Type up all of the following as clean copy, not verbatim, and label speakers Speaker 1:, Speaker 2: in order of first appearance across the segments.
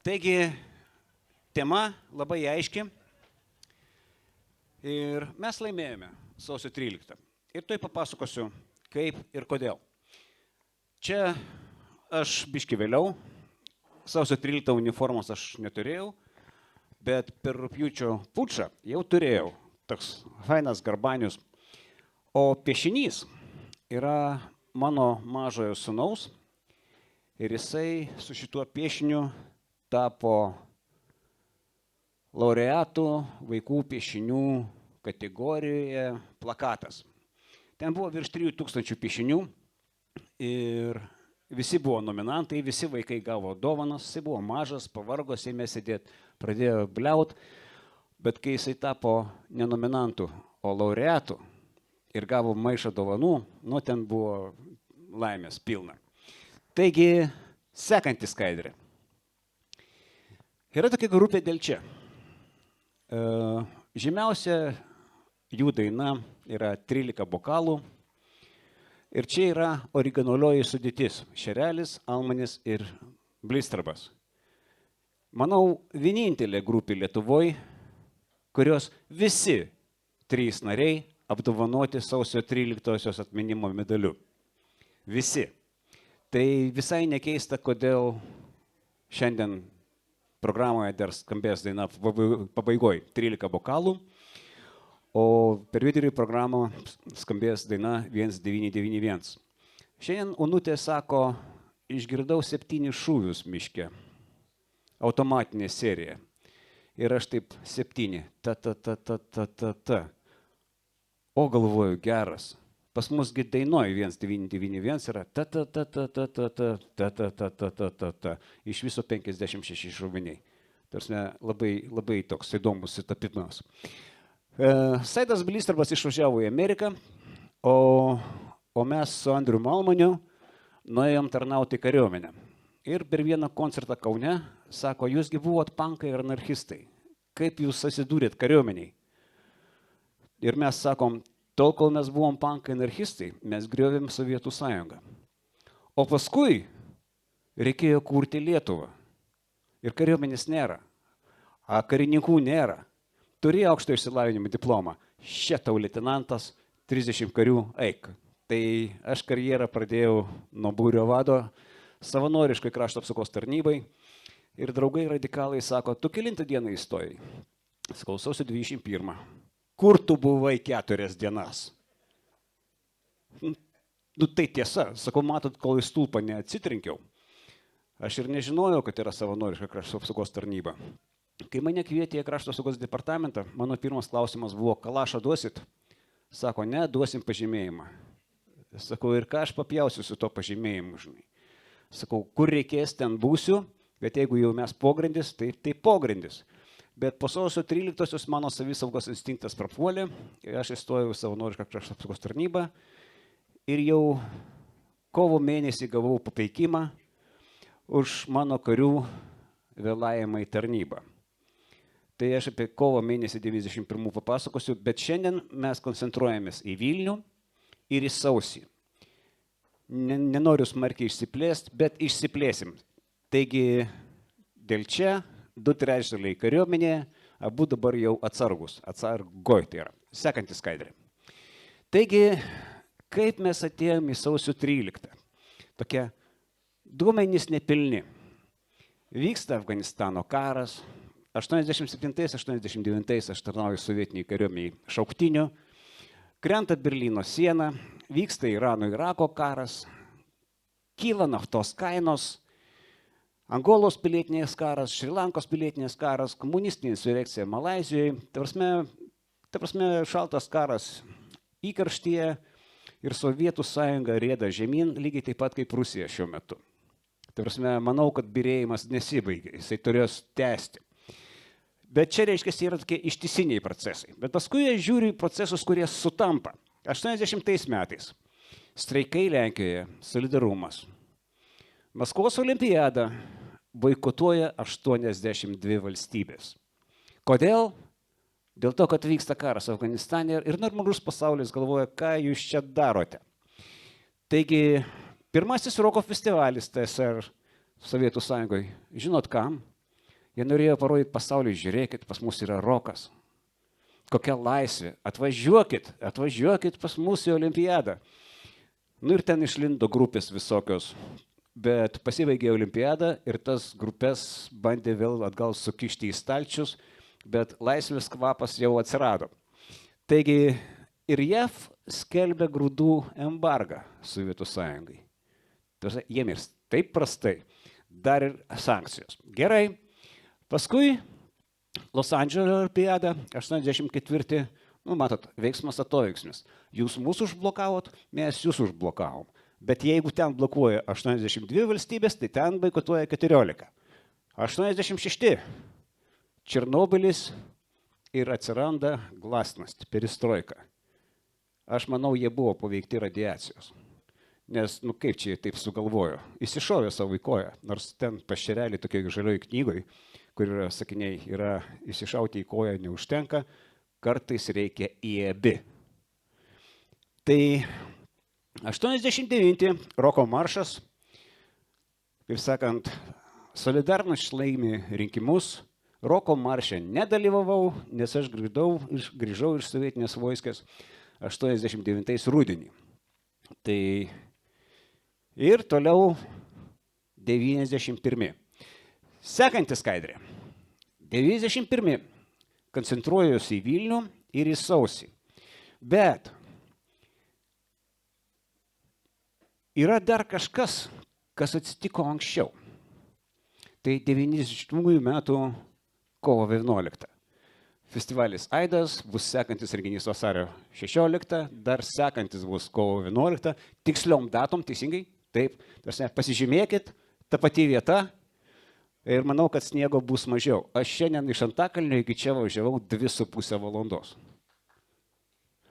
Speaker 1: Taigi, tema labai aiški ir mes laimėjome sausio 13. Ir tai papasakosiu, kaip ir kodėl. Čia aš biški vėliau, sausio 13 uniformos aš neturėjau, bet per rugpjūčio pučą jau turėjau, toks fainas garbanius. O piešinys yra mano mažojo sūnaus ir jisai su šituo piešiniu tapo laureatų vaikų piešinių kategorijoje plakatas. Ten buvo virš 3000 piešinių ir visi buvo nominantai, visi vaikai gavo dovanas, jisai buvo mažas, pavargo, ėmė sėdėti, pradėjo bliaut, bet kai jisai tapo ne nominantų, o laureatų ir gavo maišą dovanų, ten buvo laimės pilna. Taigi, sekanti skaidrė. Yra tokia grupė Delčia. Žymiausia jų daina yra 13 bokalų. Ir čia yra originalioji sudėtis – Šerelis, Almanis ir Blistrabas. Manau, vienintelė grupė Lietuvoje, kurios visi 3 nariai apdovanoti sausio 13-osios atminimo medaliu. Visi. Tai visai nekeista, kodėl šiandien programoje dar skambės daina pabaigoje 13 bokalų, o per vidurį programą skambės daina 1991. Šiandien Onutė sako, išgirdau 7 šūvius miške, automatinė serija. Ir aš taip 7, ta. O galvoju, geras. Pas musgi dainoju 1991 yra ta. Iš viso 56 šoviniai. Tarsi labai toks įdomus sutapimas. Saidas Blistrabas išvažiavo į Ameriką, o mes su Andriu Malmaniu nuėjom tarnauti kariuomenę. Ir per vieną koncertą Kaune sako, jūsgi buvot pankai ir anarchistai. Kaip jūs atsidūrėt kariuomeniai? Ir mes sakom, tol, kol mes buvom pankai anarchistai, mes griovėm Sovietų sąjungą. O paskui reikėjo kurti Lietuvą. Ir kariuomenės nėra. Karininkų nėra. Turėjo aukšto išsilavinimo diplomą. Tau leitenantas, 30 karių, eik. Tai aš karjerą pradėjau nuo būrio vado, savanoriškai krašto apsaugos tarnybai. Ir draugai radikalai sako, tu kelintą dieną įstojai. Sakau, sausio 21. Kur tu buvai 4 dienas? Tai tiesa. Sakau, matot, kol į stulpą neatsitrinkiau. Aš ir nežinojau, kad yra savanoriška krašto apsaugos tarnyba. Kai mane kvietė į krašto apsaugos departamentą, mano pirmas klausimas buvo, kalašą duosit? Sako, ne, duosim pažymėjimą. Sakau, ir ką aš papjausiu su to pažymėjimu, žinai. Sakau, kur reikės, ten būsiu, bet jeigu jau mes pogrindis, tai pogrindis. Bet po sausio 13-osios mano savisaugos instinktas prapuolė, aš įstojau į savanorišką krašto apsaugos tarnybą ir jau kovo mėnesį gavau papeikimą už mano karių vėlavimą į tarnybą. Tai aš apie kovo mėnesį 91 papasakosiu, bet šiandien mes koncentruojamės į Vilnių ir į sausį. Nenoriu smarkiai išsiplėsti, bet išsiplėsim. Taigi, Delčia, 2/3 kariuomenėje, abu dabar jau atsargus, atsargoj tai yra. Sekanti skaidrė. Taigi, kaip mes atėjom į sausio 13? Tokie duomenys nepilni. Vyksta Afganistano karas, 87-89 aš tarnauju sovietiniai kariuomeniai šauktinių, krenta Berlyno siena, vyksta Irano-Irako karas, kyla naftos kainos, Angolos pilietinės karas, Šrilankos pilietinės karas, komunistinė insurekcija Malaizijoje. Ta prasme, šaltas karas įkarštyje ir Sovietų sąjunga rieda žemyn, lygiai taip pat kaip Rusija šiuo metu. Ta prasme, manau, kad byrėjimas nesibaigė, jisai turėjo tęsti. Bet čia reiškia, yra tokie ištisiniai procesai. Bet paskui aš žiūriu į procesus, kurie sutampa. 80 metais streikai Lenkijoje, solidarumas. Maskvos olimpiadą boikotuoja 82 valstybės. Kodėl? Dėl to, kad vyksta karas Afganistane ir normalus pasaulis galvoja, ką jūs čia darote. Taigi, pirmasis roko festivalis TSR Sovietų sąjungoje, žinot kam? Jie norėjo parodyti pasauliui, žiūrėkit, pas mus yra rokas. Kokia laisvė. Atvažiuokit pas mus į olimpiadą. Nu ir ten išlindo grupės visokios. Bet pasibaigė olimpiada ir tas grupės bandė vėl atgal sukišti į stalčius, bet laisvės kvapas jau atsirado. Taigi ir JAV skelbė grūdų embargą Sovietų sąjungai. Jiem ir taip prastai, dar ir sankcijos. Gerai, paskui Los Andželo olimpiada, 84, nu matot, veiksmas atoveiksmis. Jūs mūsų užblokavot, mes jūs užblokavom. Bet jeigu ten blokuoja 82 valstybės, tai ten boikotuoja 14. 86. Černobylis ir atsiranda glasnost, perestroika. Aš manau, jie buvo paveikti radiacijos. Nes, nu kaip čia taip sugalvojo, įsišovė savo į koją, nors ten pašerelį tokiai žalioj knygoj, kur yra sakiniai, yra įsišauti į koją neužtenka, kartais reikia į abi. Tai 89 roko maršas, kaip sakant, Solidarność laimi rinkimus, roko marše nedalyvavau, nes aš grįžau iš sovietinės vojskės 89 rudenį. Tai ir toliau 91. Sekanti skaidrė. 91. Koncentruojuosi į Vilnių ir į Sausį. Bet yra dar kažkas, kas atsitiko anksčiau. Tai 90 metų kovo 11. Festivalis Aidas, bus sekantis renginys vasario 16, dar sekantis bus kovo 11, tiksliom datom, teisingai, taip, pasižymėkit, ta pati vieta ir manau, kad sniego bus mažiau. Aš šiandien iš Antakalnio iki čia važiavau 2,5 valandos.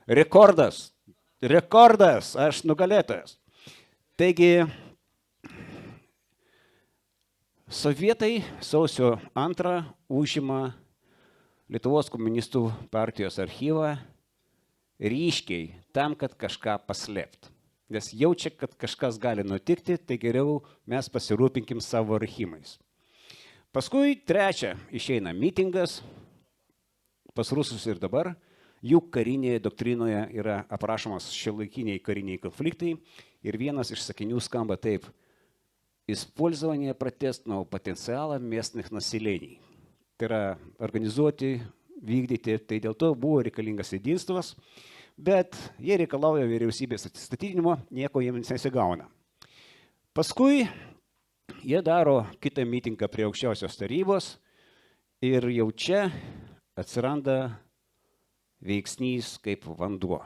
Speaker 1: Rekordas, aš nugalėtojas. Taigi, sovietai sausio 2 užima Lietuvos komunistų partijos archyvą ryškiai tam, kad kažką paslėpt. Nes jaučia, kad kažkas gali nutikti, tai geriau mes pasirūpinkim savo archyvais. Paskui 3 išeina mitingas, pas rusus ir dabar, jų karinėje doktrinoje yra aprašomas šiuolaikiniai kariniai konfliktai ir vienas iš sakinių skamba taip: использование протестного потенциала местных населений. Tai yra organizuoti, vykdyti, tai dėl to buvo reikalingas jedinствas, bet jie reikalauja vyriausybės atsistatydinimo, nieko jiems nesigauna. Paskui jie daro kitą mitingą prie aukščiausios tarybos ir jau čia atsiranda veiksnys kaip vanduo.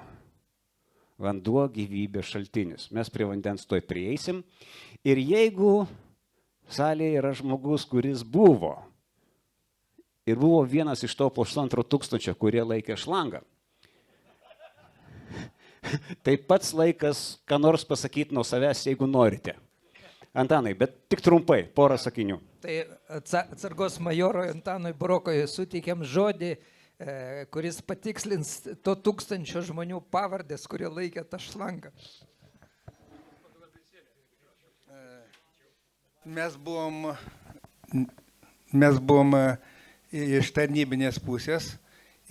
Speaker 1: Vanduo gyvybės šaltinis. Mes prie vandens toj prieisim ir jeigu salėje yra žmogus, kuris buvo vienas iš to 1500, kurie laikė šlangą, tai pats laikas, ką nors pasakyti nuo savęs, jeigu norite. Antanai, bet tik trumpai, porą sakinių.
Speaker 2: Tai atsargos majorui Antanui Burokui suteikiam žodį, kuris patikslins to 1000 žmonių pavardės, kurie laikė tą šlangą.
Speaker 3: Mes buvom iš tarnybinės pusės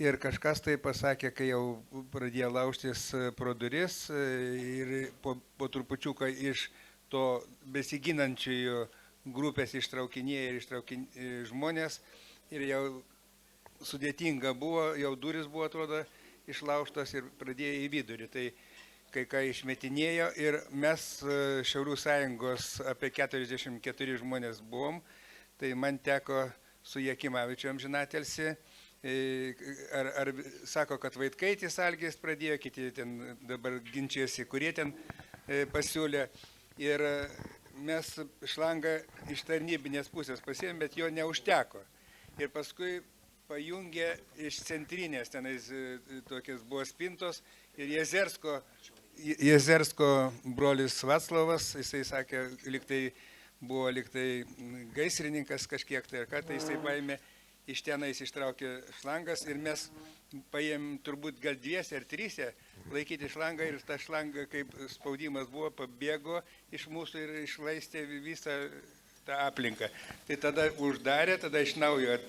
Speaker 3: ir kažkas tai pasakė, kai jau pradėjo laužtis pro duris ir po trupučiuką iš to besiginančiųjų grupės ištraukinėja ir žmonės ir jau sudėtinga buvo, jau duris buvo, atrodo, išlaužtos ir pradėjo į vidurį. Tai kai ką išmetinėjo ir mes Šiaulių sąjungos apie 44 žmonės buvom, tai man teko su Jakimavičiu amžinatelsi, ar sako, kad Vaitkaitis Algis pradėjo, kiti ten dabar ginčiasi, kurie ten pasiūlė. Ir mes šlangą iš tarnybinės pusės pasiėmėm, bet jo neužteko. Ir paskui pajungė iš centrinės, tenais tokias buvo spintos ir Jezersko brolis Vaclovas, jisai sakė, buvo liktai gaisrininkas kažkiek tai, ką tai jisai paėmė, iš tenais ištraukė šlangas ir mes paėmėm turbūt gal 2 ar 3 laikyti šlangą ir ta šlanga, kaip spaudimas buvo, pabėgo iš mūsų ir išlaistė visą tą aplinką. Tai tada uždarė, tada iš naujo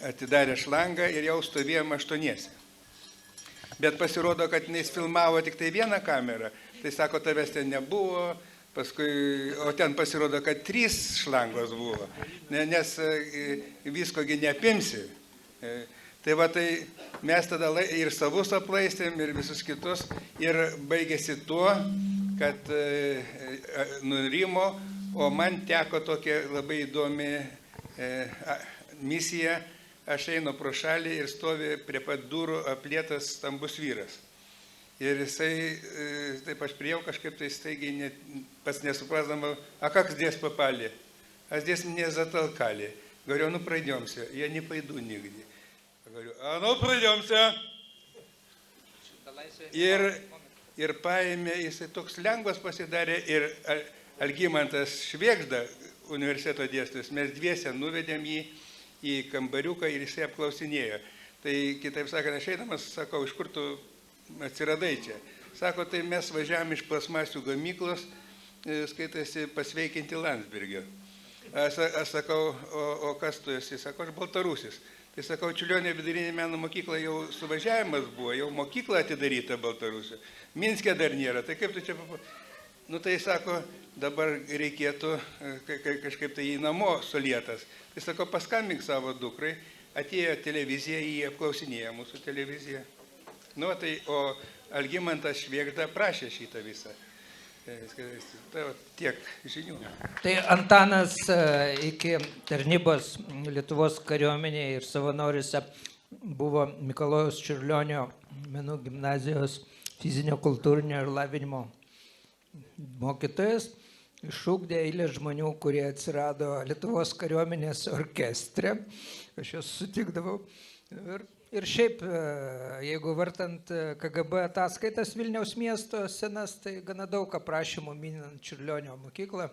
Speaker 3: atidarė šlangą ir jau stovėjom 8. Bet pasirodo, kad jis filmavo tik tai vieną kamerą. Tai sako, tavęs ten nebuvo, paskui, o ten pasirodo, kad 3 šlangos buvo, nes viskogi neapimsi. Tai va, tai mes tada ir savus aplaistėm, ir visus kitus, ir baigėsi tuo, kad nurimo, o man teko tokia labai įdomi misija. Aš einu pro šalį ir stovi prie pat durų aplietas stambus vyras. Ir jisai, taip aš priejau kažkaip tai staigiai, pats nesuprasdama, a как здесь попали? А здесь мне затолкали. Говорю, ну пройдемся. Я не пойду нигде. Говорю, а ну пройдемся. Ir paėmė, jisai toks lengvas pasidarė ir Algimantas Švėgžda, universiteto dėstytojas, mes dviese nuvedėm jį į kambariuką ir jisai apklausinėjo. Tai kitaip sakant, aš eidamas, sakau, iš kur tu atsiradai čia? Sako, tai mes važiavam iš plasmasių gamyklos, skaitasi, pasveikinti Landsbergio. Aš sakau, o kas tu esi? Sako, aš baltarusis. Tai sakau, Čiurlionio vidurinė meno mokykla jau suvažiavimas buvo, jau mokykla atidaryta Baltarusių. Minske dar nėra, tai kaip tu čia... Nu tai sako, dabar reikėtų kažkaip tai į namo sulietas. Tai sako, paskambink savo dukrai, atėjo televizija, jį apklausinėjo mūsų televiziją. Nu tai, o Algimantas Švėgžda prašė šitą visą. Tai tiek žinių.
Speaker 2: Tai Antanas iki tarnybos Lietuvos kariuomenėje ir savanoriuose buvo Mikalojaus Čiurlionio menų gimnazijos fizinio kultūrinio ir lavinimo mokytojas, išugdė eilę žmonių, kurie atsirado Lietuvos kariuomenės orkestre. Aš juos sutikdavau. Ir šiaip, jeigu vartant KGB ataskaitas Vilniaus miesto senas, tai gana daug aprašymų minint Čiurlionio mokyklą.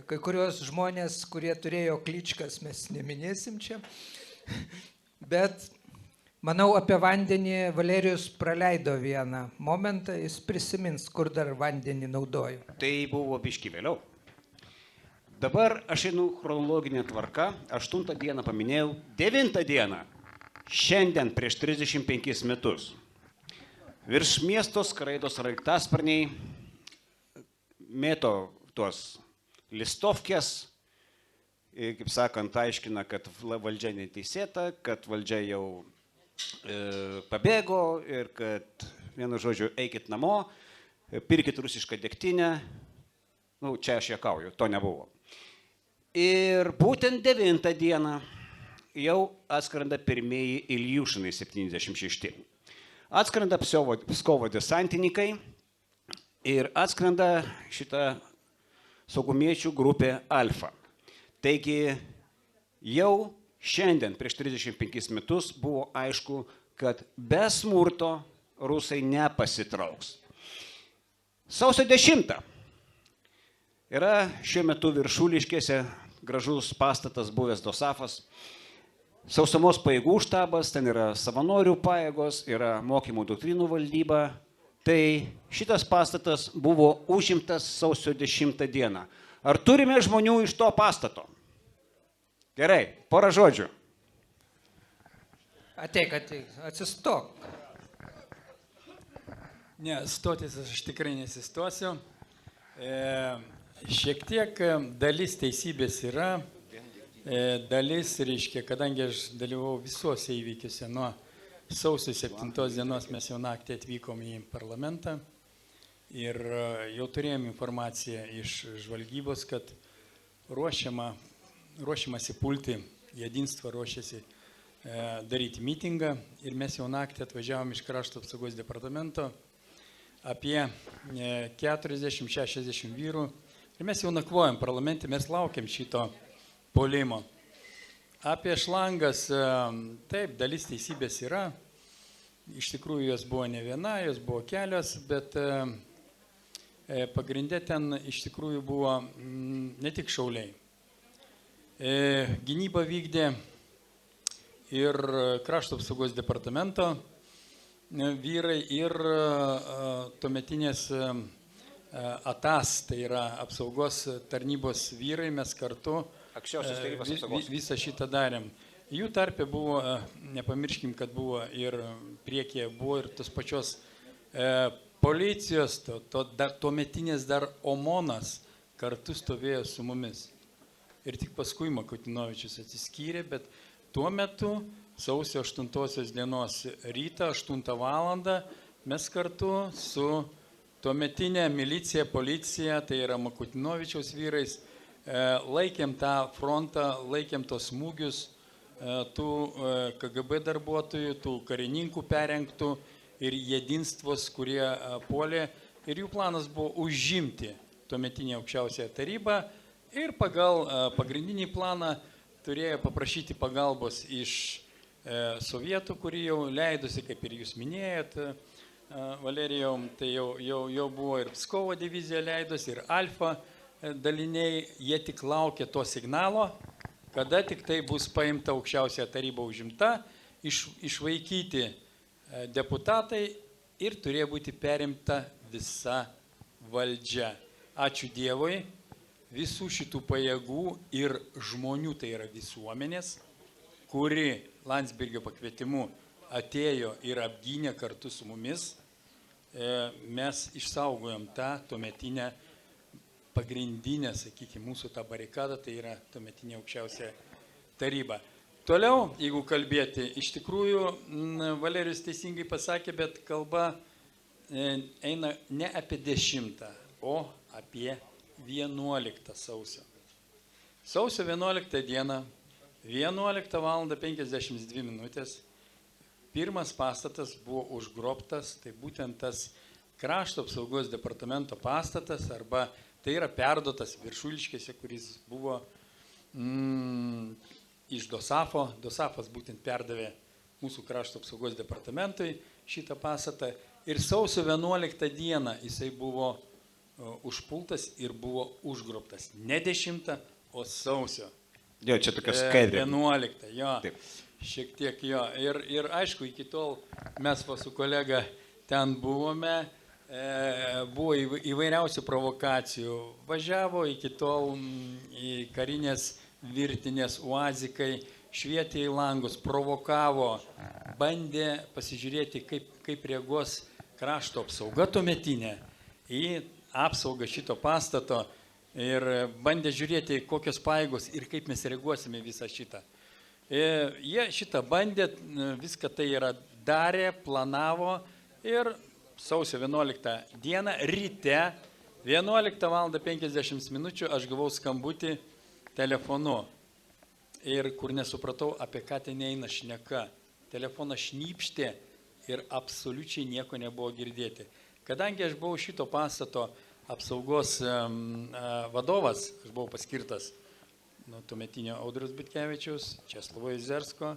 Speaker 2: Kai kurios žmonės, kurie turėjo kličkas, mes neminėsim čia. Bet manau, apie vandenį Valerijus praleido vieną momentą, jis prisimins, kur dar vandenį naudojo.
Speaker 1: Tai buvo biški vėliau. Dabar aš einu chronologinė tvarka, 8 dieną paminėjau, 9 dieną, šiandien prieš 35 metus. Virš miesto skraido sraigtasparniai, mėto tuos listovkės, kaip sakant, aiškina, kad valdžia neteisėta, kad valdžia jau pabėgo ir kad, vienu žodžiu, eikit namo, pirkit rusišką degtinę. Nu, čia aš juokauju, to nebuvo. Ir būtent 9 dieną jau atskrenda pirmieji Iljušinai 76. Atskrenda Pskovo desantininkai ir atskrenda šita saugumiečių grupė Alfa. Taigi jau šiandien, prieš 35 metus, buvo aišku, kad be smurto rusai nepasitrauks. Sausio 10 yra šiuo metu Viršuliškėse gražus pastatas buvęs Dosafas. Sausumos pajėgų štabas, ten yra savanorių pajėgos, yra mokymų doktrinų valdyba. Tai šitas pastatas buvo užimtas sausio 10 dieną. Ar turime žmonių iš to pastato? Gerai, porą žodžių.
Speaker 2: Ateik, atsistok.
Speaker 4: Ne, stotis aš tikrai nesistosiu. Šiek tiek dalis teisybės yra, dalis, reiškia, kadangi aš dalyvau visuose įvykiuose, nuo sausio 7 dienos mes jau naktį atvykom į parlamentą ir jau turėjom informaciją iš žvalgybos, kad ruošiamasi pulti, jedinstvo ruošiasi daryti mitingą ir mes jau naktį atvažiavom iš Krašto apsaugos departamento apie 40-60 vyrų ir mes jau nakvojom parlamente, mes laukiam šito puolimo. Apie šlangas, taip, dalis teisybės yra, iš tikrųjų jos buvo ne viena, jos buvo kelios, bet pagrindė ten iš tikrųjų buvo ne tik šauliai. Gynybą vykdė ir Krašto apsaugos departamento vyrai ir tuometinės ATAS, tai yra apsaugos tarnybos vyrai, mes kartu
Speaker 1: Aukščiausios tarybos apsaugos.
Speaker 4: visą šitą darėm. Jų tarpe buvo, nepamirškim, kad buvo ir priekyje buvo ir tos pačios policijos, tuometinės dar OMONas kartu stovėjo su mumis. Ir tik paskui Makutinovičius atsiskyrė, bet tuo metu sausio 8 dienos rytą 8 valandą mes kartu su tuometinė milicija, policija, tai yra Makutinovičiaus vyrais, laikėm tą frontą, laikėm tos smūgius tų KGB darbuotojų, tų karininkų perengtų ir jedinstvos, kurie puolė. Ir jų planas buvo užimti tuometinę aukščiausiąją tarybą ir pagal pagrindinį planą turėjo paprašyti pagalbos iš sovietų, kurie jau leidosi, kaip ir jūs minėjot, Valerijau, tai jau buvo ir Pskovo divizija leidosi, ir Alfa daliniai, jie tik laukia to signalo, kada tik tai bus paimta aukščiausia taryba užimta, išvaikyti deputatai ir turėjo būti perimta visa valdžia. Ačiū Dievui, visų šitų pajėgų ir žmonių, tai yra visuomenės, kuri Landsbergio pakvietimu atėjo ir apgynė kartu su mumis, mes išsaugojom tą tuometinę pagrindinę, sakykime, mūsų tą barikadą, tai yra tuometinė aukščiausia taryba. Toliau, jeigu kalbėti, iš tikrųjų, Valerijus teisingai pasakė, bet kalba eina ne apie 10, o apie 11 sausio. Sausio 11 dieną, 11 val. 52 minutės, pirmas pastatas buvo užgrobtas, tai būtent tas Krašto apsaugos departamento pastatas, arba tai yra perduotas Viršuliškėse, kuris buvo iš Dosafo. Dosafas būtent perdavė mūsų Krašto apsaugos departamentui šitą pastatą. Ir sausio 11 dieną jisai buvo užpultas ir buvo užgrobtas. Ne 10, o sausio.
Speaker 1: Jo, čia tokia skaidrė.
Speaker 4: 11, jo.
Speaker 1: Taip.
Speaker 4: Šiek tiek jo. Ir aišku, iki tol mes su kolega ten buvome, buvo įvairiausių provokacijų. Važiavo iki tol į karinės virtinės uazikai, švietė į langus, provokavo, bandė pasižiūrėti, kaip reaguos Krašto apsauga tuometinė į apsaugą šito pastato ir bandė žiūrėti, kokios pajėgos ir kaip mes reaguosime visą šitą. Jie šitą bandė, viską tai yra darė, planavo ir sausio 11 dieną ryte 11 val. 50 minučių aš gavau skambutį telefonu ir kur nesupratau, apie ką ten eina šneka. Telefonas šnypštė ir absoliučiai nieko nebuvo girdėti. Kadangi aš buvau šito pastato apsaugos vadovas, aš buvau paskirtas nuo tuometinio Audriaus Butkevičiaus, Česlovo Izersko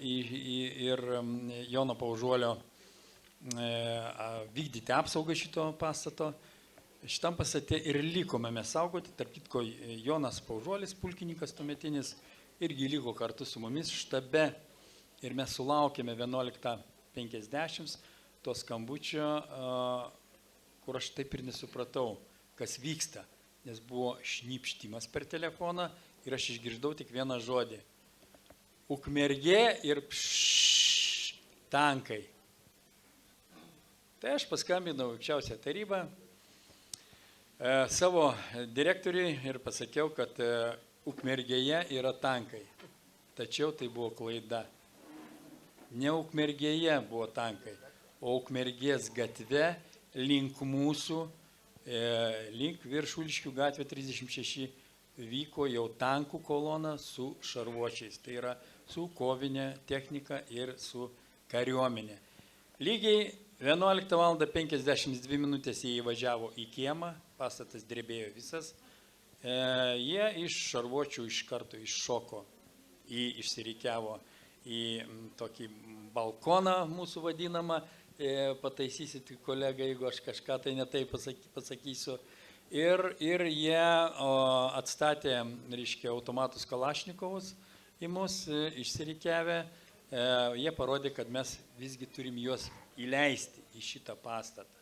Speaker 4: ir Jono Paužuolio vykdyti apsaugą šito pastato. Šitam pastate ir likome mes saugoti, tarp kitko Jonas Paužuolis, pulkininkas tuometinis, irgi liko kartu su mumis štabe ir mes sulaukėme 11:50 to skambučio, kur aš taip ir nesupratau, kas vyksta, nes buvo šnypštimas per telefoną ir aš išgirdau tik vieną žodį. Ukmergė ir tankai. Tai aš paskambinau aukščiausią tarybą savo direktoriui ir pasakiau, kad Ukmergėje yra tankai. Tačiau tai buvo klaida. Ne Ukmergėje buvo tankai, o Ukmergės gatve link mūsų, link Viršuliškių gatvė 36 vyko jau tankų kolona su šarvuočiais. Tai yra su kovinė technika ir su kariuomenė. Lygiai 11 val. 52 minutės jie įvažiavo į kiemą, pastatas drebėjo visas. Jie iš šarvuočių iš karto iššoko, išsirikiavo į tokį balkoną mūsų vadinamą, pataisysit kolegą, jeigu aš kažką tai netai pasakysiu. Ir jie atstatė, reiškia, automatus Kalašnikovus į mus, išsirikiavę. Jie parodė, kad mes visgi turim juos įleisti į šitą pastatą.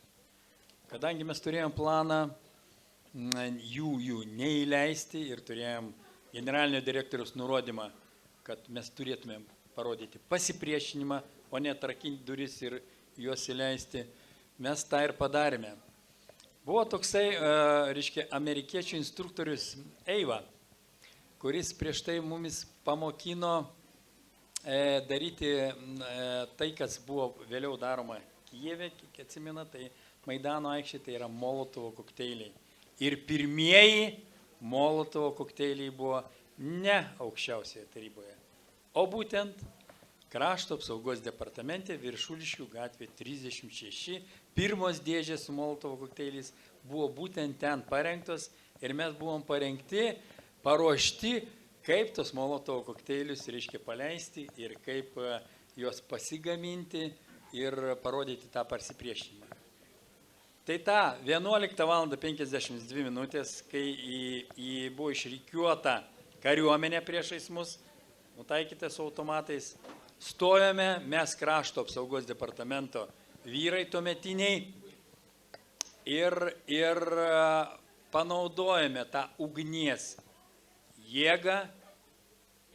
Speaker 4: Kadangi mes turėjom planą jų neįleisti ir turėjom generalinio direktoriaus nurodymą, kad mes turėtumėm parodyti pasipriešinimą, o ne atrakinti duris ir juos įleisti, mes tą ir padarėme. Buvo toksai, reiškia, amerikiečių instruktorius Eiva, kuris prieš tai mumis pamokino daryti tai, kas buvo vėliau daroma Kijeve, kiek atsimena, tai Maidano aikštė, tai yra Molotovo kokteiliai. Ir pirmieji Molotovo kokteiliai buvo ne aukščiausioje taryboje, o būtent Krašto apsaugos departamente Viršuliškių gatvė 36. Pirmos dėžės su Molotovo kokteiliais buvo būtent ten parengtos ir mes buvom parengti, paruošti, kaip tos Molotovo kokteilius reiškia paleisti ir kaip juos pasigaminti ir parodyti tą pasipriešinimą. Tai tą 11:52 min, kai buvo išrikiuota kariuomenė priešais mus, nutaikyta su automatais, stojome mes Krašto apsaugos departamento vyrai tuometiniai ir panaudojame tą ugnies jėgą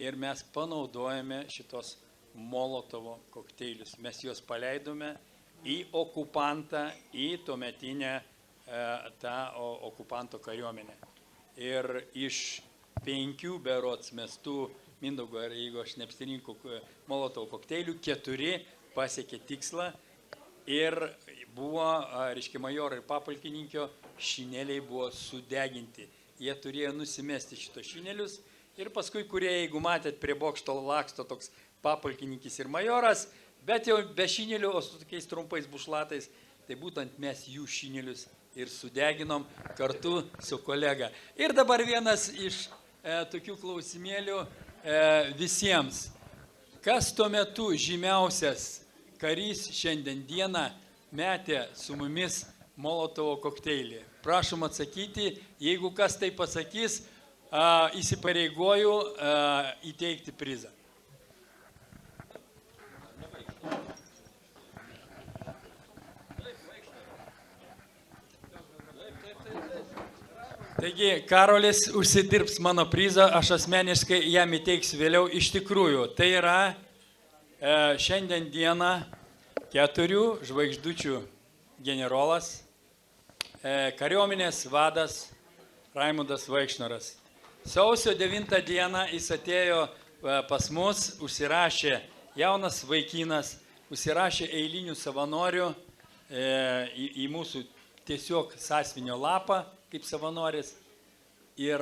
Speaker 4: ir mes panaudojame šitos Molotovo kokteilius. Mes juos paleidome į okupantą, į tuometinę tą okupanto kariuomenę. Ir iš 5 berods mestų Mindaugo, jeigu aš neapsirinku Molotovo kokteilių, 4 pasiekė tikslą ir buvo, reiškia, majoro ir papulkininkio šineliai buvo sudeginti. Jie turėjo nusimesti šitos šinelius ir paskui, kurie, jeigu matėt, prie bokšto laksto toks papulkininkis ir majoras, bet jau be šinelių, o su tokiais trumpais bušlatais, tai būtent mes jų šinelius ir sudeginom kartu su kolega. Ir dabar vienas iš tokių klausimėlių visiems. Kas tuo metu žymiausias karys šiandien dieną metė su mumis Molotovo kokteilį? Prašom atsakyti, jeigu kas tai pasakys, įsipareigoju įteikti prizą. Taigi, Karolis užsidirbs mano prizą, aš asmeniškai jam įteiksiu vėliau. Iš tikrųjų, tai yra šiandien dieną 4 žvaigždučių generolas, kariuomenės vadas Raimundas Vaikšnoras. Sausio 9 dieną jis atėjo pas mus, užsirašė, jaunas vaikinas, užsirašė eilinių savanorių į mūsų tiesiog sąsiuvinio lapą, kaip savanoris, ir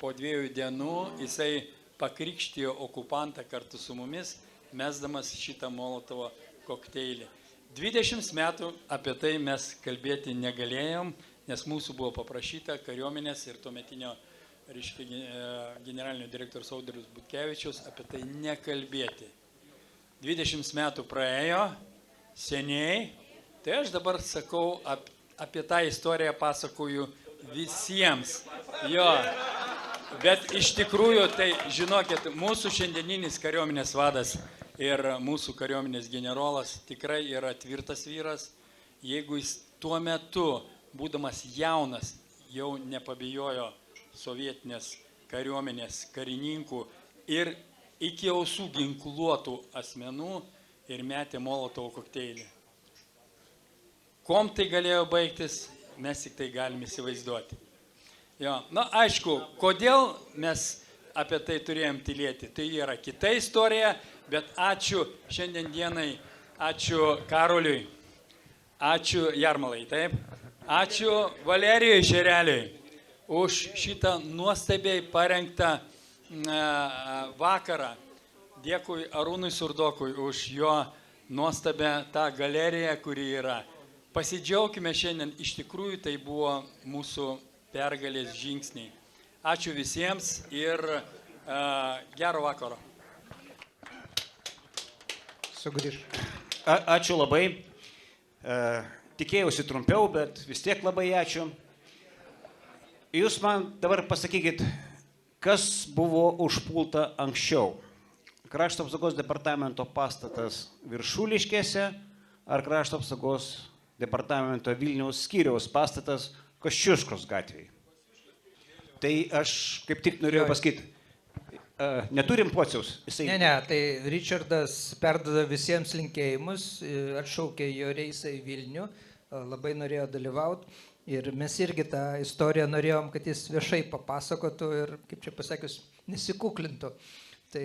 Speaker 4: po 2 dienų jisai pakrikštijo okupantą kartu su mumis, mesdamas šitą Molotovo kokteilį. 20 metų apie tai mes kalbėti negalėjom, nes mūsų buvo paprašyta kariuomenės ir tuometinio, reiškia, generalinio direktoriaus Audrius Butkevičius apie tai nekalbėti. 20 metų praėjo, seniai, tai aš dabar sakau apie tą istoriją pasakoju visiems. Jo, bet iš tikrųjų, tai žinokit, mūsų šiandieninis kariuomenės vadas ir mūsų kariuomenės generolas tikrai yra tvirtas vyras. Jeigu jis tuo metu, būdamas jaunas, jau nepabijojo sovietinės kariuomenės karininkų ir iki ausų ginkluotų asmenų ir metė Molotovo kokteilį. Kom tai galėjo baigtis, mes tik tai galime įsivaizduoti. Jo, na, aišku, kodėl mes apie tai turėjom tylėti, tai yra kita istorija, bet ačiū šiandien dienai, ačiū Karoliui, ačiū Jarmalai, taip, ačiū Valerijai Žereliui už šitą nuostabiai parengtą vakarą. Dėkui Arūnui Surdokui už jo nuostabę tą galeriją, kuri yra. Pasidžiaukime šiandien, iš tikrųjų tai buvo mūsų pergalės žingsniai. Ačiū visiems ir gero vakaro.
Speaker 2: Sugrįž.
Speaker 1: Ačiū labai. Tikėjausi trumpiau, bet vis tiek labai ačiū. Jūs man dabar pasakykit, kas buvo užpulta anksčiau? Krašto apsaugos departamento pastatas Viršuliškėse ar Krašto apsaugos departamento Vilniaus skyriaus pastatas Kosciuškos gatvėje. Tai aš kaip tik norėjau pasakyti, neturim Pociaus.
Speaker 2: Ne, tai Richardas perduoda visiems linkėjimus, atšaukė jo reisą į Vilnių, labai norėjo dalyvauti ir mes irgi tą istoriją norėjom, kad jis viešai papasakotų ir, kaip čia pasakius, nesikuklintų. Tai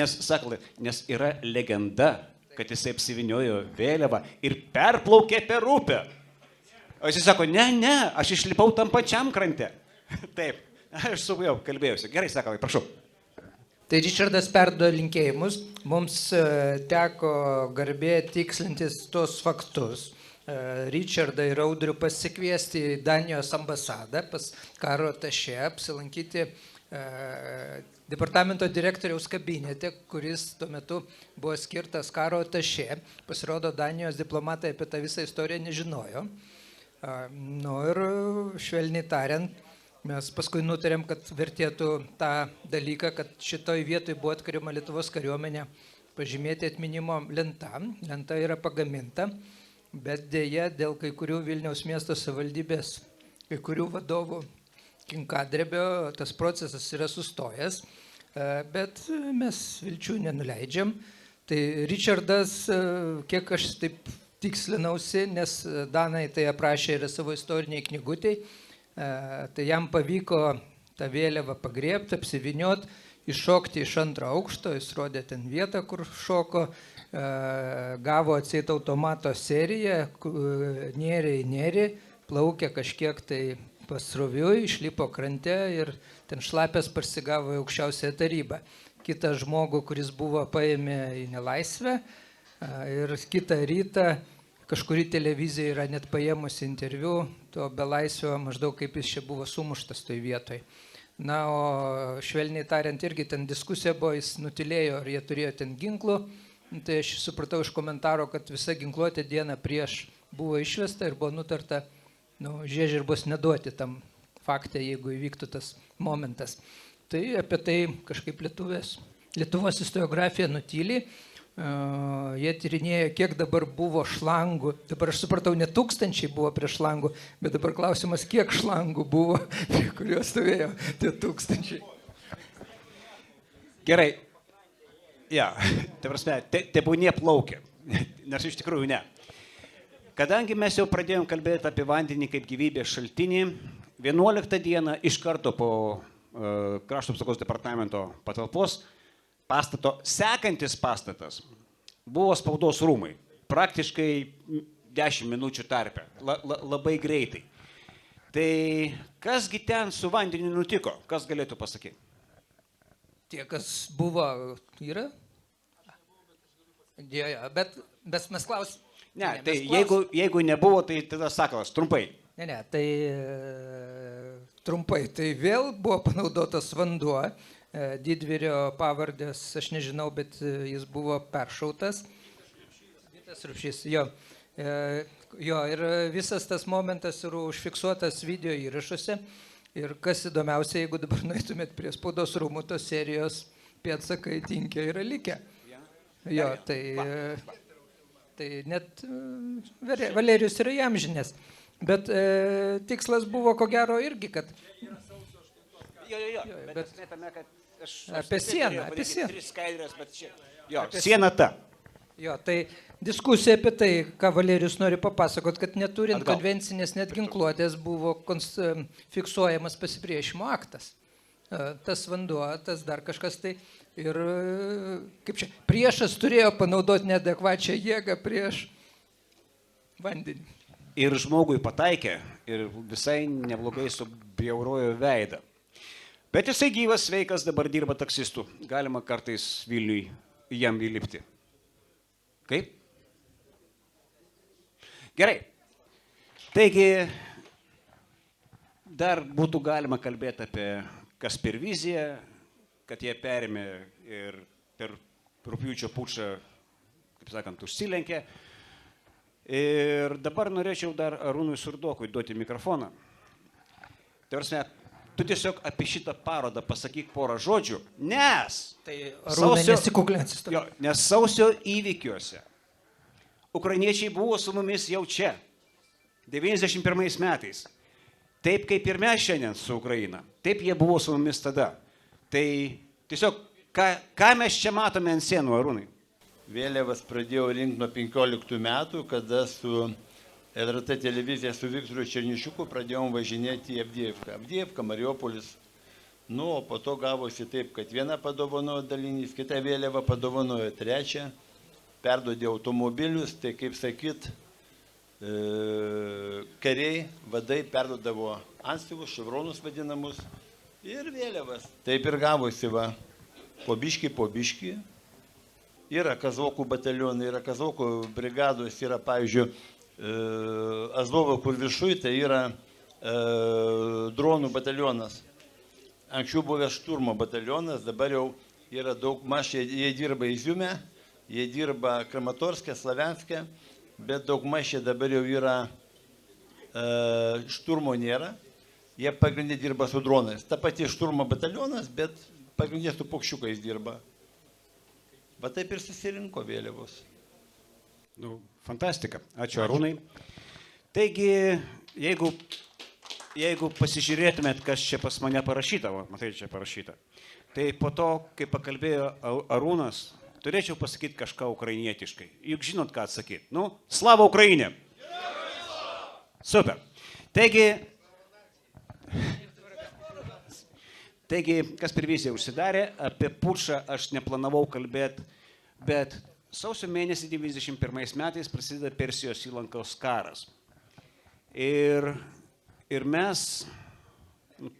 Speaker 1: nes yra legenda, kad jis apsiviniojo vėliavą ir perplaukė per upę. O jis sako, ne, aš išlipau tam pačiam krante. Taip, aš su juo kalbėjausi. Gerai, Sakalai, prašau.
Speaker 2: Tai Richardas perduoda linkėjimus, mums teko garbė tikslintis tos faktus. Richardą ir Audrių pasikviesti į Danijos ambasadą pas karo atašė, apsilankyti departamento direktoriaus kabinete, kuris tuo metu buvo skirtas karo atašė. Pasirodo, Danijos diplomatai apie tą visą istoriją nežinojo. Ir švelniai tariant, mes paskui nutarėm, kad vertėtų tą dalyką, kad šitoj vietoj buvo atkariama Lietuvos kariuomenė, pažymėti atminimo lenta. Lenta yra pagaminta, bet dėja dėl kai kurių Vilniaus miesto savivaldybės, kai kurių vadovų kinkadrebio tas procesas yra sustojęs, bet mes vilčių nenuleidžiam. Tai Richardas, kiek aš taip tikslinausi, nes Danai tai aprašė ir savo istoriniai knygutėj, tai jam pavyko tą vėliavą pagriebti, apsiviniot, iššokti iš antro aukšto, jis rodė ten vietą, kur šoko, gavo atseit automato seriją, nėrė, plaukė kažkiek tai pasroviui, išlipo krante ir ten šlapės parsigavo į aukščiausiąją tarybą. Kitą žmogų, kuris buvo paėmė į nelaisvę ir kitą rytą kažkuri televizija yra net paėmusi interviu to belaisvio, maždaug kaip jis čia buvo sumuštas toj vietoj. Na, o švelniai tariant, irgi ten diskusija buvo, jis nutilėjo, ar jie turėjo ten ginklų. Tai aš supratau iš komentaro, kad visa ginkluotė dieną prieš buvo išvesta ir buvo nutarta žiežirbos neduoti tam faktą, jeigu įvyktų tas momentas. Tai apie tai kažkaip Lietuvos istoriografija nutyli. Jie tyrinėjo, kiek dabar buvo šlangų. Dabar aš supratau, ne tūkstančiai buvo prie šlangų, bet dabar klausimas, kiek šlangų buvo, prie kurios stovėjo tie tūkstančiai.
Speaker 1: Gerai. Ja, tai prasme, tebūnie plaukia, nes iš tikrųjų ne. Kadangi mes jau pradėjom kalbėti apie vandenį kaip gyvybės šaltinį, 11 dieną iš karto po Krašto apsaugos departamento patalpos pastato sekantis pastatas buvo spaudos rūmai. Praktiškai 10 minučių tarpe, labai greitai. Tai kasgi ten su vandeniu nutiko, kas galėtų pasakyti?
Speaker 2: Tie, kas buvo, yra? Bet mes klausim.
Speaker 1: Ne, tai jeigu nebuvo, tai tada Sakalas, trumpai.
Speaker 2: Ne, tai trumpai. Tai vėl buvo panaudotas vanduo, didvyrio pavardės, aš nežinau, bet jis buvo peršautas. Vytas Rupšys, jo. Ir visas tas momentas yra užfiksuotas video įrašuose. Ir kas įdomiausia, jeigu dabar nueitumėt prie spaudos rūmų, tos serijos pėdsakai tinkia yra likę. Jo, tai net Valerijus yra įamžinęs. Bet tikslas buvo ko gero irgi, kad...
Speaker 1: Bet netame, kad aš...
Speaker 2: Apie sieną.
Speaker 1: Tris skaidrės, bet čia... Jo, siena ta.
Speaker 2: Jo, tai diskusija apie tai, ką Valerijus nori papasakot, kad neturint konvencinės net ginkluotės buvo fiksuojamas pasipriešimo aktas. Tas vanduo, tas dar kažkas tai ir, kaip čia, priešas turėjo panaudoti neadekvačią jėgą prieš vandenį.
Speaker 1: Ir žmogui pataikė ir visai neblogai subjaurojo veidą. Bet jisai gyvas, sveikas, dabar dirba taksistų. Galima kartais Vilniui jam įlipti. Kaip? Gerai. Taigi, dar būtų galima kalbėti apie Kasperviziją, kad jie perėmė ir per rugpjūčio pučą, kaip sakant, užsilenkė. Ir dabar norėčiau dar Arūnui Surdokui duoti mikrofoną. Tai prasme, tu tiesiog apie šitą parodą pasakyk porą žodžių, nes...
Speaker 2: Tai Arūnai nesikuklinsis.
Speaker 1: Nes sausio įvykiuose ukrainiečiai buvo su mumis jau čia. 91 metais. Taip kaip ir mes šiandien su Ukraina. Taip jie buvo su mumis tada. Tai tiesiog, ką mes čia matome ant sienų, Arūnai?
Speaker 5: Vėliavas pradėjau rinkti nuo 15 metų, kada su LRT televizija su Viktoru Černišiuku pradėjom važinėti į Avdijievką. Avdijevka, Mariupolis. Nu, o po to gavosi taip, kad vieną padovanojo dalinys, kitą vėliavą padovanojo trečią, perdodė automobilius, tai kaip sakyt, kariai, vadai perdodavo antstivus, ševronus vadinamus ir vėliavas. Taip ir gavosi, va, po biškį. Yra kazokų batalionai, yra kazokų brigados, yra, pavyzdžiui, Azovo, kur viršui, tai yra dronų batalionas. Anksčiau buvęs šturmo batalionas, dabar jau yra daug maž, jie dirba Iziume, jie dirba Kramatorske, Slavenske, bet daug maž dabar jau yra šturmo nėra, jie pagrindė dirba su dronais. Ta pati šturmo batalionas, bet pagrindė su paukščiukais dirba. Bet taip ir susirinko vėliavos.
Speaker 1: Nu, fantastika. Ačiū, Arūnai. Taigi, jeigu pasižiūrėtumėt, kas čia pas mane parašyta, matai, čia parašyta, tai po to, kai pakalbėjo Arūnas, turėčiau pasakyti kažką ukrainietiškai. Juk žinot, ką atsakyti. Nu, slava Ukrainė! Super. Taigi, kas per viziją užsidarė, apie pučą aš neplanavau kalbėti, bet sausio mėnesį 91 metais prasideda Persijos įlankos karas. Ir mes,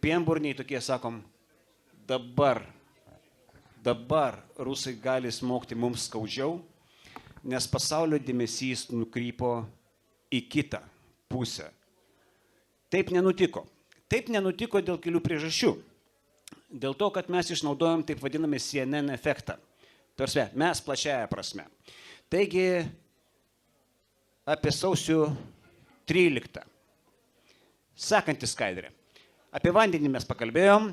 Speaker 1: pienburniai tokie, sakom, dabar rusai gali smogti mums skaudžiau, nes pasaulio dėmesys nukrypo į kitą pusę. Taip nenutiko. Taip nenutiko dėl kelių priežasčių. Dėl to, kad mes išnaudojom taip vadinamą CNN efektą. Tarsi, mes plačiaja prasme. Taigi, apie sausio 13. Sekanti skaidrė. Apie vandenį mes pakalbėjom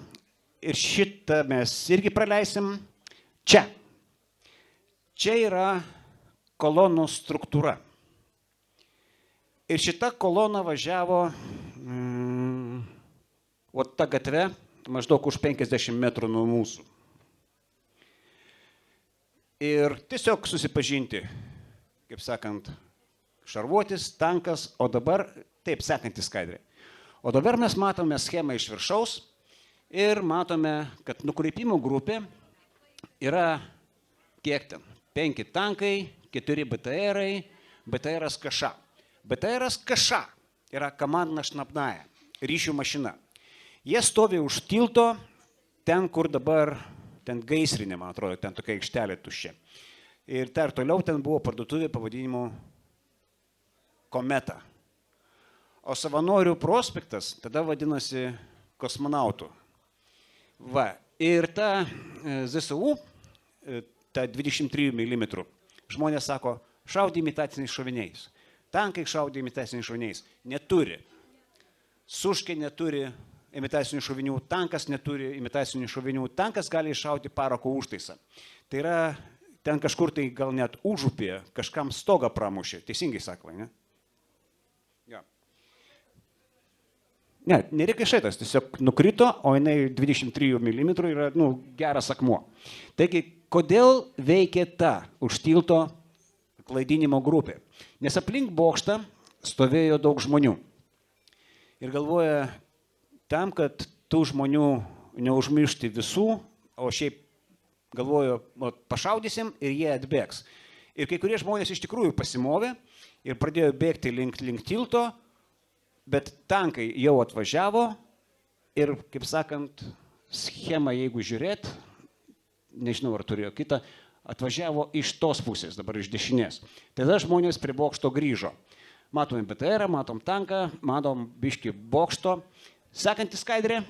Speaker 1: ir šitą mes irgi praleisim. Čia. Čia yra kolonų struktūra. Ir šita kolona važiavo ta gatve maždaug už 50 metrų nuo mūsų. Ir tiesiog susipažinti, kaip sakant, šarvuotis, tankas, o dabar, taip, sekanti skaidrė. O dabar mes matome schemą iš viršaus ir matome, kad nukreipimų grupė yra kiek ten? 5 tankai, 4 BTR-ai, BTR-as Kaša. BTR-as Kaša yra komandna šnapnaja, ryšių mašina. Jie stovi už tilto, ten, kur dabar, ten gaisrinė, man atrodo, ten tokia aikštelė tuščia. Ir dar toliau ten buvo parduotuvė pavadinimu Kometa. O Savanorių prospektas tada vadinasi Kosmonautų. Va, ir ta ZSU, ta 23 mm, žmonės sako, šaudė imitaciniais šoviniais. Tankai šaudė imitaciniais šoviniais. Neturi. Suškė neturi imitacinių šovinių, tankas neturi imitacinių šovinių, tankas gali iššauti parako užtaisą. Tai yra ten kažkur tai gal net užupėje kažkam stogą pramušė, teisingai sakoma, ne? Ja. Ne, nereikia šaitas, tiesiog nukrito, o jinai 23 mm yra, geras akmuo. Taigi, kodėl veikia ta už tilto klaidinimo grupė? Nes aplink bokštą stovėjo daug žmonių. Ir galvoja, tam, kad tų žmonių neužmiršti visų, o šiaip galvoju, pašaudysim ir jie atbėgs. Ir kai kurie žmonės iš tikrųjų pasimovė ir pradėjo bėgti link tilto, bet tankai jau atvažiavo ir, kaip sakant, schemą, jeigu žiūrėt, nežinau, ar turėjo kitą, atvažiavo iš tos pusės, dabar iš dešinės. Tada žmonės prie bokšto grįžo. Matom BTR, matom tanką, matom biškį bokšto. Sekanti skaidrė.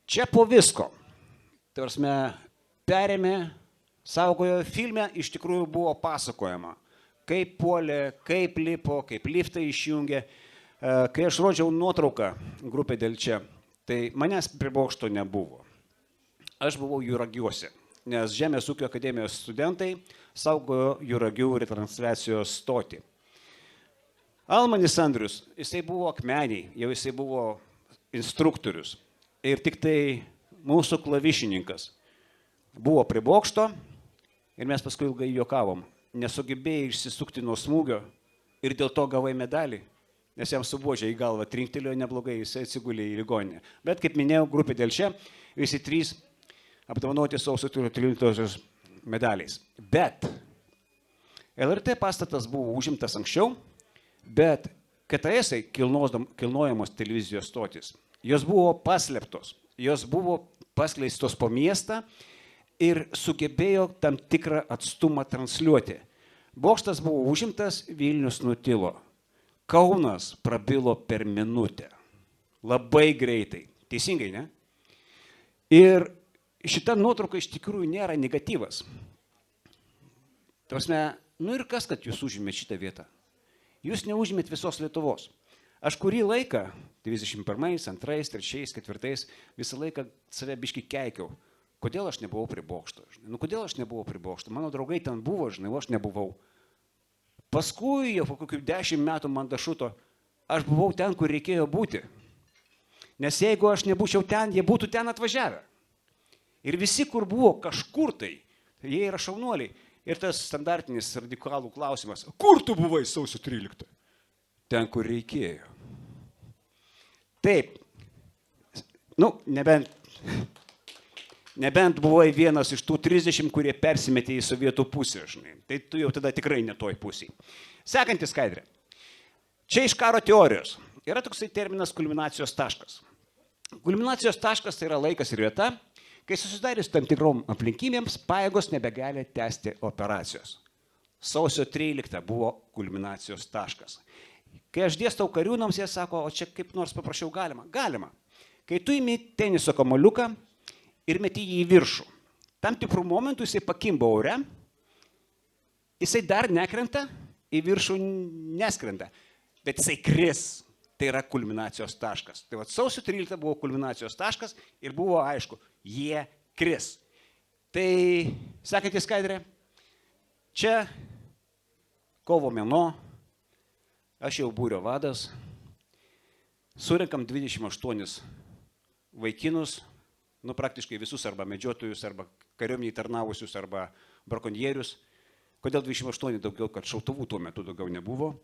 Speaker 1: Čia po visko. Tarsime, perėmė, saugojo filme, iš tikrųjų buvo pasakojama, kaip puolė, kaip lipo, kaip liftą išjungė. Kai aš rodžiau nuotrauką grupė dėl čia, tai manęs prie bokšto nebuvo. Aš buvau Juragiuose. nes Žemės ūkio akademijos studentai saugojo Juragių retransliacijos stotį. Almanis Andrius, jisai buvo akmeniai, jau jisai buvo instruktorius. Ir tik tai mūsų klavišininkas buvo prie bokšto ir mes paskui ilgai juokavom. Nesugebėjai išsisukti nuo smūgio ir dėl to gavai medalį, nes jam su buože į galvą trinktelėjo neblogai, jisai atsigulė į ligoninę. Bet, kaip minėjau, grupė dėl čia, visi trys apdovanoti sausio 13 medaliais. Bet LRT pastatas buvo užimtas anksčiau, bet KTS-ai kilnojamos televizijos stotis, jos buvo paslėptos, jos buvo paskleistos po miestą ir sugebėjo tam tikrą atstumą transliuoti. Bokštas buvo užimtas, Vilnius nutilo. Kaunas prabilo per minutę. Labai greitai. Teisingai, ne? Ir šita nuotrauka iš tikrųjų nėra negatyvas. Prasme, nu ir kas, kad jūs užimėt šitą vietą? Jūs neužimėt visos Lietuvos. Aš kurį laiką, 91, 2, 3, 4, visą laiką save biški keikiau. Kodėl aš nebuvau prie bokšto? Nu, kodėl aš nebuvau prie bokšto? Mano draugai ten buvo, žinai, o aš nebuvau. Paskui, jau po kokių 10 metų man dašuto, aš buvau ten, kur reikėjo būti. Nes jeigu aš nebūčiau ten, jie būtų ten atvažiavę. Ir visi, kur buvo kažkur tai, jie yra šaunuoliai. Ir tas standartinis radikalų klausimas, kur tu buvai sausio 13? Ten, kur reikėjo. Taip, nu, nebent buvai vienas iš tų 30, kurie persimetė į sovietų pusę, žinai. Tai tu jau tada tikrai ne toj pusėj. Sekantis skaidrė. Čia iš karo teorijos. Yra toksai terminas kulminacijos taškas. Kulminacijos taškas tai yra laikas ir vieta, kai susidarius tam tikrom aplinkybėms pajėgos nebegali tęsti operacijos. Sausio 13 buvo kulminacijos taškas. Kai aš dėstau kariūnams, jie sako, o čia kaip nors paprašiau galima. Galima. Kai tu imi teniso kamuoliuką ir meti jį į viršų, tam tikrų momentų jisai pakimba ore, jisai dar nekrenta, į viršų neskrenta, bet jisai kris. Tai yra kulminacijos taškas. Tai vat sausio 13 buvo kulminacijos taškas ir buvo aišku, jie kris. Tai, sakantys skaidrė, čia kovo mėnuo, aš jau būrio vadas, surinkam 28 vaikinus, nu praktiškai visus arba medžiotojus, arba kariuomeniai tarnavusius, arba brakonierius. Kodėl 28? Daugiau, kad šautuvų tuo metu daugiau nebuvo.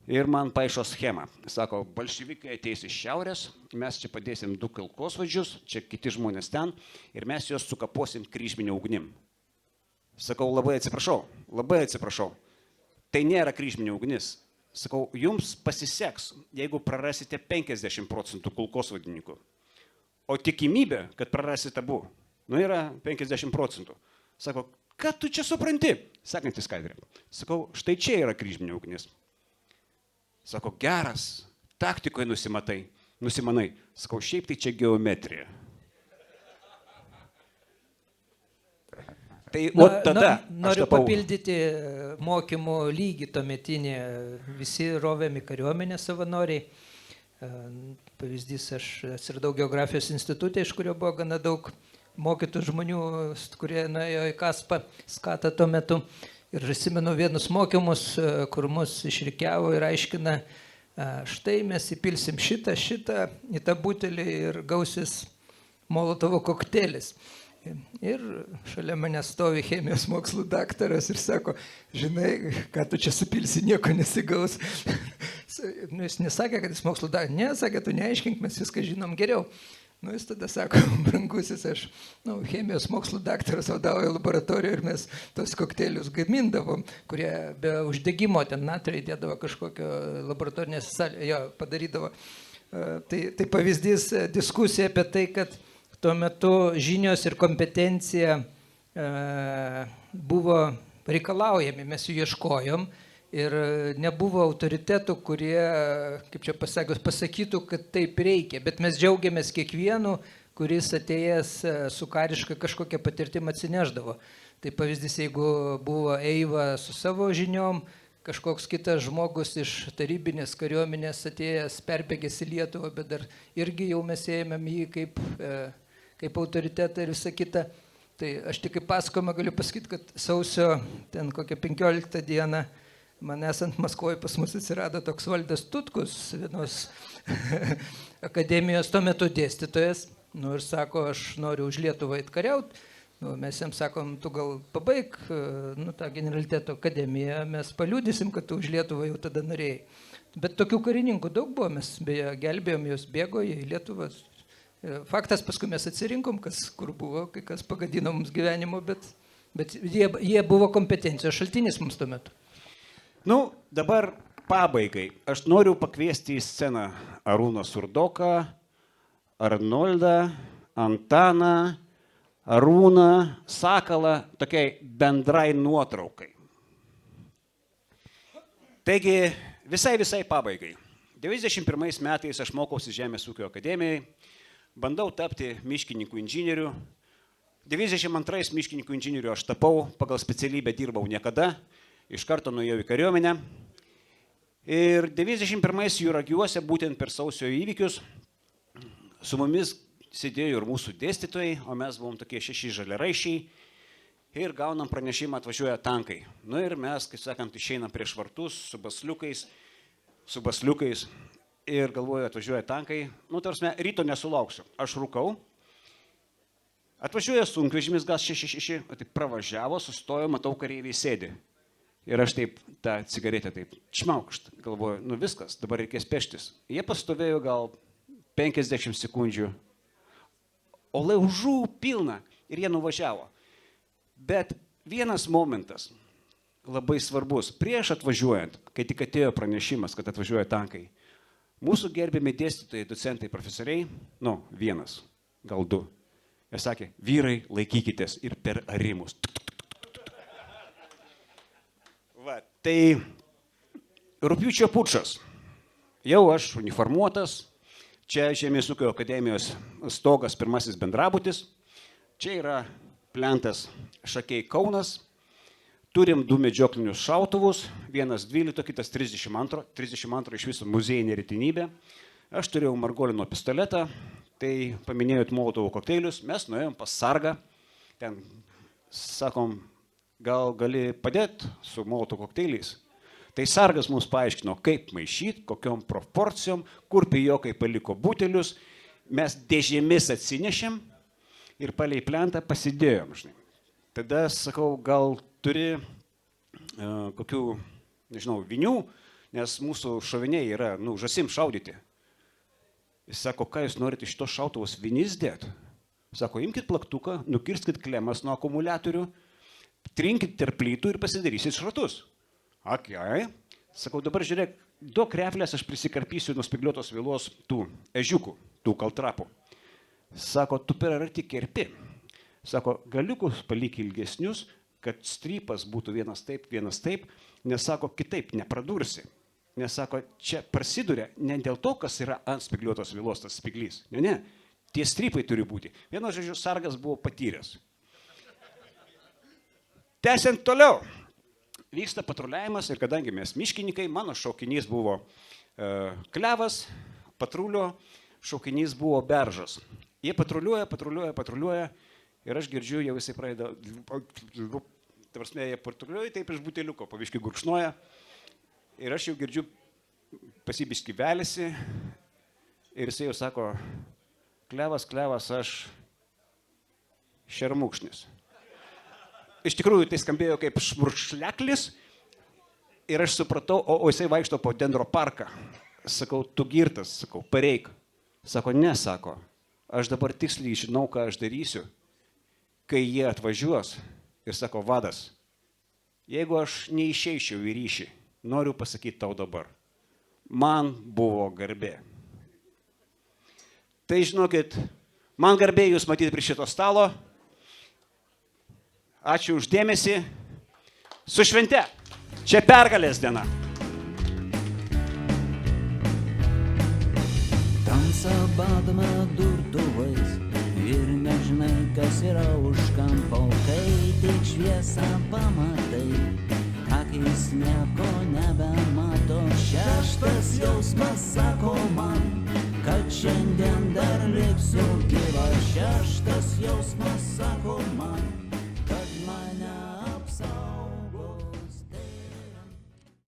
Speaker 1: Ir man paišo schemą. Sako, bolševikai ateis iš šiaurės, mes čia padėsim 2 kulkosvaidžius, čia kiti žmonės ten, ir mes juos sukaposim kryžminę ugnim. Sakau, labai atsiprašau. Tai nėra kryžminė ugnis. Sakau, jums pasiseks, jeigu prarasite 50% kulkosvaidininkų. O tikimybė, kad prarasite abu, nu yra 50%. Sako, ką tu čia supranti? Sekantis skaidrė. Sakau, štai čia yra kryžminė ugnis. Sako, geras, taktikoje nusimanai. Sakau, šiaip tai čia geometrija. Tai tada
Speaker 2: noriu papildyti mokymų lygį tuometinį. Visi rovėmi kariuomenės savanoriai. Pavyzdys, aš atsiradau geografijos institutė, iš kurio buvo gana daug mokytų žmonių, kurie nuėjo į Kaspą, skatą tuo metu. Ir atsimenu vienus mokymus, kur mus išrikiavo ir aiškina, štai mes įpilsim šitą į tą butelį ir gausis Molotovo kokteilis. Ir šalia mane stovi chemijos mokslų daktaras ir sako, žinai, ką tu čia supilsi, nieko nesigaus. Nu, jis nesakė, kad jis mokslų daktaras, ne, sakė, tu neaiškink, mes viską žinom geriau. Nu, jis tada sako, brangusis, aš chemijos mokslų daktaras vadovauju laboratorijoje ir mes tos kokteilius gamindavom, kurie be uždegimo ten natrio įdėdavo kažkokio laboratorinės salės, jo padarydavo. Tai pavyzdys diskusija apie tai, kad tuo metu žinios ir kompetencija buvo reikalaujami, mes jų ieškojom. Ir nebuvo autoritetų, kurie, kaip čia pasakius, pasakytų, kad taip reikia. Bet mes džiaugiamės kiekvienu, kuris atėjęs su kariška kažkokią patirtimą atsineždavo. Tai pavyzdys, jeigu buvo Eiva su savo žiniom, kažkoks kitas žmogus iš tarybinės kariuomenės atėjęs, perbėgęs į Lietuvą, bet dar irgi jau mes ėmėm jį kaip autoritetą ir visą kitą. Tai aš tik kaip pasakojimą galiu pasakyti, kad sausio ten kokią 15 dieną man esant Maskvoje pas mus atsirado toks Valdas Tutkus, vienos akademijos tuo metu dėstytojas. Nu ir sako, aš noriu už Lietuvą atkariauti. Nu, mes jam sakom, tu gal pabaig tą generaliteto akademiją, mes paliudysim, kad tu už Lietuvą jau tada norėjai. Bet tokių karininkų daug buvo, mes beje gelbėjom, jos bėgo į Lietuvą. Faktas, paskui mes atsirinkom, kas kur buvo, kai kas pagadino mums gyvenimo, bet jie buvo kompetencijos šaltinis mums tuo metu.
Speaker 1: Nu, dabar pabaigai. Aš noriu pakviesti į sceną Arūną Surdoką, Arnoldą, Antaną, Arūną, Sakalą, tokiai bendrai nuotraukai. Taigi, visai pabaigai. 91 metais aš mokausi Žemės ūkio akademijai, bandau tapti miškininkų inžinierių. 92 miškininkų inžinierių aš tapau, pagal specialybę dirbau niekada, iš karto nuėjau į kariuomenę. Ir 91 Juragiuose, būtent per sausio įvykius, su mumis sėdėjo ir mūsų dėstytojai, o mes buvom tokie 6 žaliaraišiai ir gaunam pranešimą, atvažiuoja tankai. Nu ir mes, kaip sakant, išeinam prieš vartus su basliukais ir galvoju, atvažiuoja tankai. Nu, tarsi, ryto nesulauksiu. Aš rūkau. Atvažiuoja sunkvežimis, gal 666, tai pravažiavo, sustojo, matau, kareiviai sėdi. Ir aš taip tą cigaretę taip čmaukšt, galvoju, nu viskas, dabar reikės peštis. Jie pastovėjo gal 50 sekundžių, o laužų pilna ir jie nuvažiavo. Bet vienas momentas labai svarbus, prieš atvažiuojant, kai tik atėjo pranešimas, kad atvažiuoja tankai, mūsų gerbiami dėstytojai, docentai, profesoriai, nu, vienas, gal 2, jie sakė, vyrai, laikykitės ir per arimus. Va, tai rugpjūčio pučas. Jau aš uniformuotas, čia Žemės ūkio akademijos stogas, pirmasis bendrabutis, čia yra plentas Šakiai Kaunas, turim 2 medžioklinius šautuvus, vienas 12, kitas 32 iš viso muziejinė retenybė. Aš turėjau Margolino pistoletą, tai paminėjot Molotovo kokteilius, mes nuėjom pas sargą, ten sakom, gal gali padėti su Molotovo kokteiliais. Tai sargas mums paaiškino, kaip maišyti, kokiom proporcijom, kur pijokai paliko butelius, mes dėžėmis atsinešėm ir palei plentą pasidėjom. Žinai. Tada sakau, gal turi kokių, nežinau, vinių, nes mūsų šoviniai yra, žasim šaudyti. Jis sako, ką jūs norite iš to šautuvos vinis dėti? Sako, imkite plaktuką, nukirskit klemas nuo akumuliatorių, trinkit tarp plytų ir pasidarysit šratus. Akiai. Sakau, dabar žiūrėk, 2 kreplės aš prisikarpysiu nuo spygliuotos vielos tų ežiukų, tų kaltrapų. Sako, tu per arti kerpi. Sako, galiukus palik ilgesnius, kad strypas būtų vienas taip, nes sako, kitaip nepradursi. Nes sako, čia prasiduria ne dėl to, kas yra ant spygliuotos vielos tas spyglys. Ne, tie strypai turi būti. Vienu žodžiu, sargas buvo patyręs. Tęsiant toliau, vyksta patruliavimas ir kadangi mes miškininkai, mano šaukinys buvo klevas, patrulio šaukinys buvo beržas. Jie patruliuoja ir aš girdžiu, jau jisai pradeda, jie patruliuoja taip iš buteliuko, paviškai gurkšnoja ir aš jau girdžiu, pasibiški velėsi ir jisai jau sako, klevas, aš šermukšnis. Iš tikrųjų, tai skambėjo kaip šmurkšleklis ir aš supratau, o jisai vaikšto po dendro parką. Sakau, tu girtas, sakau, pareik. Sako, ne, sako, aš dabar tiksliai žinau, ką aš darysiu, kai jie atvažiuos ir sako, vadas, jeigu aš neišeičiau į ryšį, noriu pasakyti tau dabar, man buvo garbė. Tai žinokit, man garbė jūs matyti prie šito stalo. Ačiū uždėmesį. Su švente. Čia pergalės diena.
Speaker 6: Tamsa badama durtuvais ir nežinai, kas yra už kampo, kai tik šviesą pamatai, akis nieko nebemato, šeštas jausmas